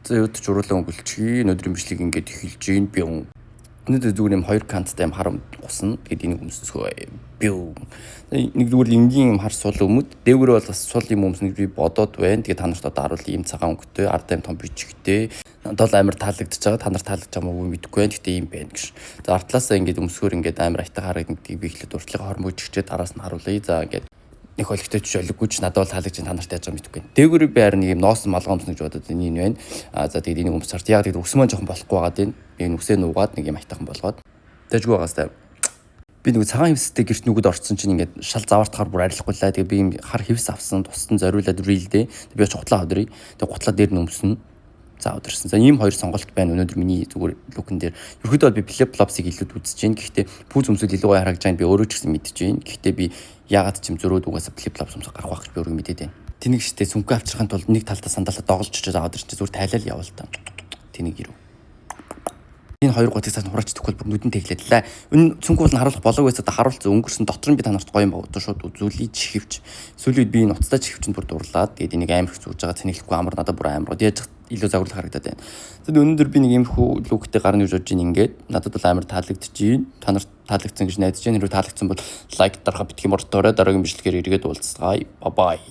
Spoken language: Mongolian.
За юу ч уруулан өнгөлчгий өнөөдрийн бичлэг ингээд эхэлж гин би өнөөдөр зүгээр юм хоёр канттай юм хар гусна. Тэгээд энийг өмсөсгөө би нэг зүгээр энгийн юм хар сул өмд дээгүүрээ бол бас сул юм өмснэг би бодоод байна. Тэгээд та нарт одоо харуул ийм цагаан өнгөтэй ардаа юм том бичгтэй надад бол амар таалагдчихж байгаа. Та нарт таалагдж байгаа мó мэдгүй байна. Гэтэ ийм байна гэж. За артлаасаа ингээд өмсгөр ингээд амар айтаа харагддаг би ихлэд уртлага хормогччээд араас нь харуулъя. За ингээд нэг хөлгтэй жишээлгүй ч надад бол таалагдж та нарт яаж байгаа мэдгүй. Дээгүүрээ би харин нэг юм ноос малгоомс гэж бодоод энэ байна. За тэгээд энийг өмсөрт яг тэгээд өсмөн жоохон болохгүй байгаа дээ. Би энэ үсээ нуугаад нэг юм айтайхан болгоод тэжгүй байгаастай. Би нэг цагаан хивстэй гэрт нүгд орцсон чинь ингээд шал заваартахаар бүр арилахгүй лаа. Тэгээд би юм хар хивс авсан тусдан зориулаад рилдээ. Тэгээд би гутлаа өдрий. Тэгээд гутлаа дээр нь өмснө. За өдөрсөн. За ийм хоёр сонголт байна өнөөдөр миний зүгээр лукн дээр. Ерөөдөө би flip flops-ыг илүүд үзэж байна. Гэхдээ пүүз өмсөл илүү гоё харагдаж байна. Би өөрөө ч гэсэн мэдэж байна. Гэхдээ би яагаад ч юм зөрөөд угаасаа flip flops өмсөх гарах байх гэж би өөрөө мэдээд байна. Тэнийг штэ сүнхээ авчрахын тулд нэг талдаа сандалаа доголж очиж аваад ирчих зүгээр тайлал явал та. Тэнийг ирв. Энэ хоёр гутыг цааш хураач төгөл бүр нүдэн тэглээд лээ. Энэ цүнхүү бол харуулах болоог байсаа харуулсан өнгөрсөн дотор нь би та нарт гоё юм бодож шууд үзүүлээ чихвч. Сүүлийн үед би энэ уцтай чихвчэнд бүр дурлаад тэгээд энийг амар их зүүж байгаа цэнэглэхгүй амар надад бүр амар. Яаж илүү загварлах харагдаад байна. Тэгэд өнөөдөр би нэг юм хүү луктэй гарна гэж бодож ин ингээд надад бол амар таалагдчихжээ. Та нарт таалагдсан гэж найдаж байна. Хэрвээ таалагдсан бол лайк дарахаа битгий мартаарай. Дараагийн бичлэгээр эргээд уулзцгаая. Бай бай.